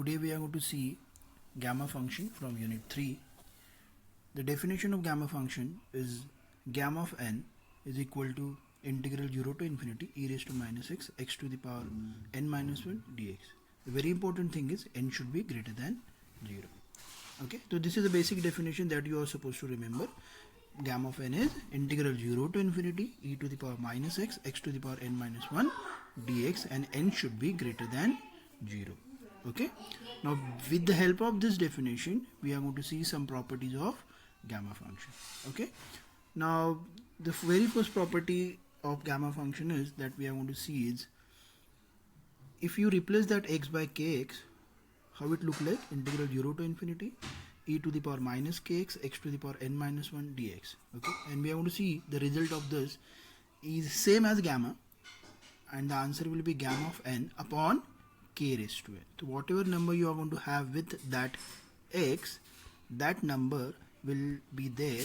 Today we are going to see gamma function from unit 3. The definition of gamma function is gamma of n is equal to integral 0 to infinity e raised to minus x to the power n minus 1 dx. The very important thing is n should be greater than 0. Okay, so this is the basic definition that you are supposed to remember. Gamma of n is integral 0 to infinity e to the power minus x to the power n minus 1 dx, and n should be greater than 0. Okay, now with the help of this definition we are going to see some properties of gamma function. Okay, now the very first property of gamma function is that we are going to see is if you replace that x by kx, how it look like integral 0 to infinity e to the power minus kx x to the power n minus 1 dx. Okay, and we are going to see the result of this is same as gamma, and the answer will be gamma of n upon k raised to n. So whatever number you are going to have with that x, that number will be there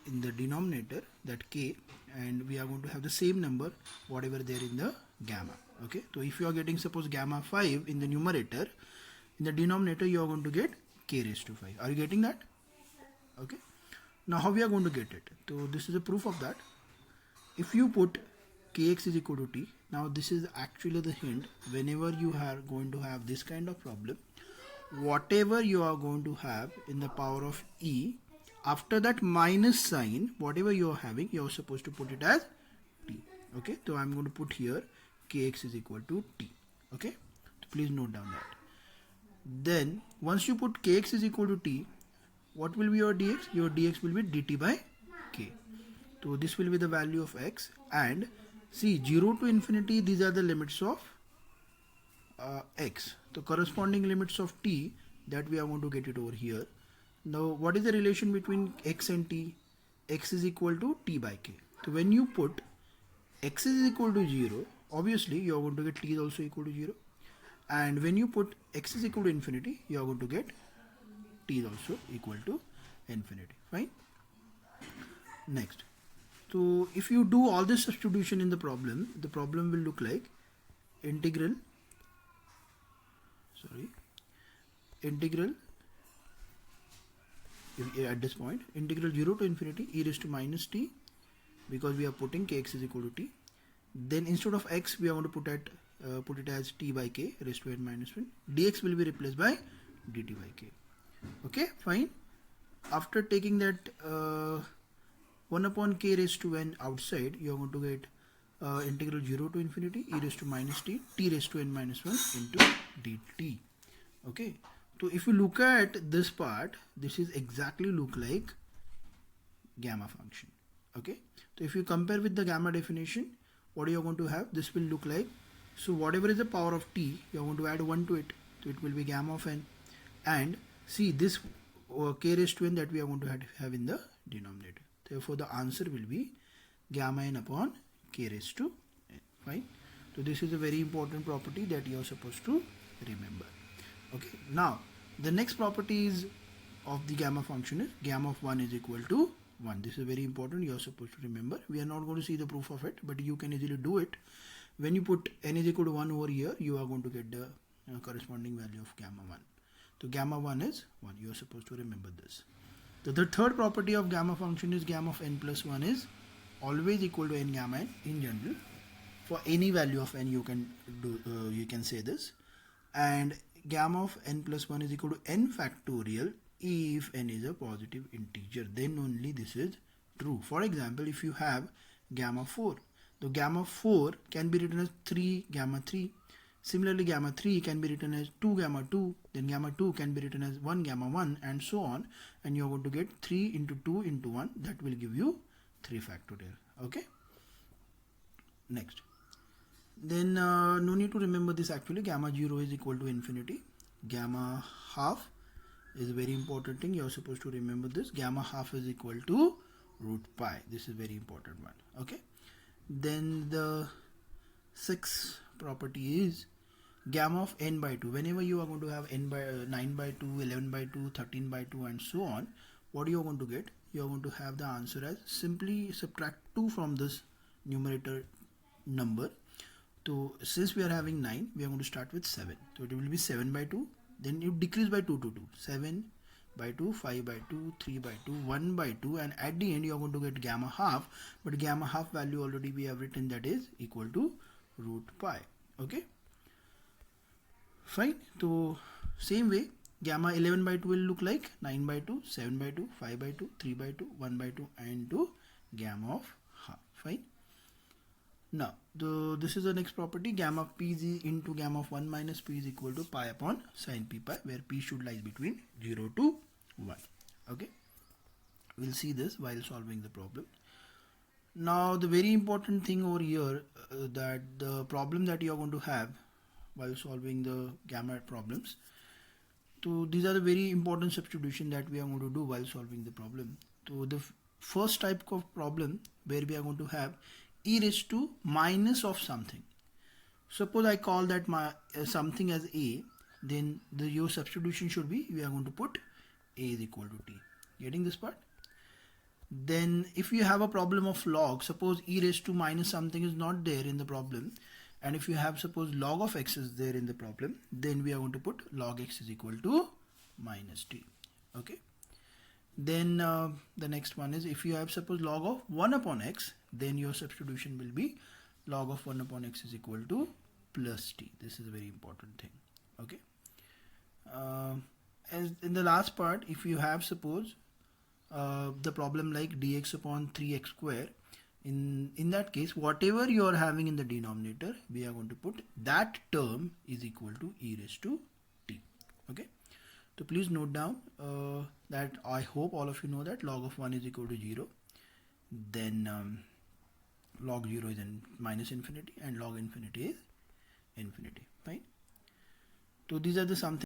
in the denominator, that k, and we are going to have the same number whatever there in the gamma. Okay, so if you are getting suppose gamma 5 in the numerator, in the denominator you are going to get k raised to 5. Are you getting that? Okay, now how we are going to get it? So this is a proof of that. If you put kx is equal to t, now this is actually the hint. Whenever you are going to have this kind of problem, whatever you are going to have in the power of e, after that minus sign, whatever you are having, you are supposed to put it as t. Okay, so I am going to put here kx is equal to t. Okay, so please note down that. Then once you put kx is equal to t, what will be your dx? Your dx will be dt by k. So this will be the value of x, and see 0 to infinity, these are the limits of x. The corresponding limits of t, that we are going to get it over here. Now what is the relation between x and t? X is equal to t by k. So when you put x is equal to 0, obviously you are going to get t is also equal to 0, and when you put x is equal to infinity, you are going to get t is also equal to infinity. Fine. Next, so if you do all this substitution in the problem will look like integral at this point integral 0 to infinity e raised to minus t, because we are putting kx is equal to t. Then instead of x we are going to put it as t by k raised to n minus 1. Dx will be replaced by dt by k. Okay, fine. After taking that 1 upon k raised to n outside, you are going to get integral 0 to infinity e raised to minus t raised to n minus 1 into dt. Okay, so if you look at this part, this is exactly look like gamma function. Okay, so if you compare with the gamma definition, what you are going to have, this will look like, so whatever is the power of t, you are going to add 1 to it, so it will be gamma of n, and see this k raised to n that we are going to have in the denominator. Therefore the answer will be gamma n upon k raised to n. Fine. So this is a very important property that you are supposed to remember. Okay, now the next properties of the gamma function is gamma of 1 is equal to 1. This is very important, you are supposed to remember. We are not going to see the proof of it, but you can easily do it. When you put n is equal to 1 over here, you are going to get the corresponding value of gamma 1. So gamma 1 is 1. You are supposed to remember this. So the third property of gamma function is gamma of n plus 1 is always equal to n gamma n in general. For any value of n you can do, you can say this. And gamma of n plus 1 is equal to n factorial if n is a positive integer. Then only this is true. For example, if you have gamma 4, the gamma 4 can be written as 3 gamma 3. Similarly, gamma 3 can be written as 2 gamma 2, then gamma 2 can be written as 1 gamma 1, and so on, and you are going to get 3 into 2 into 1, that will give you 3 factorial. Okay, next, then no need to remember this actually. Gamma 0 is equal to infinity. Gamma half is a very important thing, you are supposed to remember this. Gamma half is equal to root pi. This is very important one. Okay, then the sixth property is gamma of n by 2. Whenever you are going to have n by 9 by 2, 11 by 2, 13 by 2 and so on, what you are going to get? You are going to have the answer as simply subtract 2 from this numerator number, So since we are having 9, we are going to start with 7. So it will be 7 by 2. Then you decrease by 2 to 2. 7 by 2, 5 by 2, 3 by 2, 1 by 2, and at the end you are going to get gamma half. But gamma half value already we have written, that is equal to root pi. Okay. Fine. So same way, gamma 11 by 2 will look like 9 by 2, 7 by 2, 5 by 2, 3 by 2, 1 by 2, and 2 gamma of half. Fine. Now, this is the next property. Gamma p is into gamma of 1 minus p is equal to pi upon sin p pi, where p should lie between 0 to 1. Okay. We'll see this while solving the problem. Now, the very important thing over here, that the problem that you are going to have while solving the gamma problems. So these are the very important substitution that we are going to do while solving the problem. So the first type of problem where we are going to have e raised to minus of something. Suppose I call that my something as a, then your substitution should be, we are going to put a is equal to t. Getting this part? Then if you have a problem of log, suppose e raised to minus something is not there in the problem, and if you have suppose log of x is there in the problem, then we are going to put log x is equal to minus t. Okay. Then the next one is, if you have suppose log of 1 upon x, then your substitution will be log of 1 upon x is equal to plus t. This is a very important thing. Okay. As in the last part, if you have suppose the problem like dx upon 3x square, in that case, whatever you are having in the denominator, we are going to put that term is equal to e raised to t. Okay. So please note down that I hope all of you know that log of 1 is equal to 0. Then log 0 is minus infinity, and log infinity is infinity. Right. So these are the something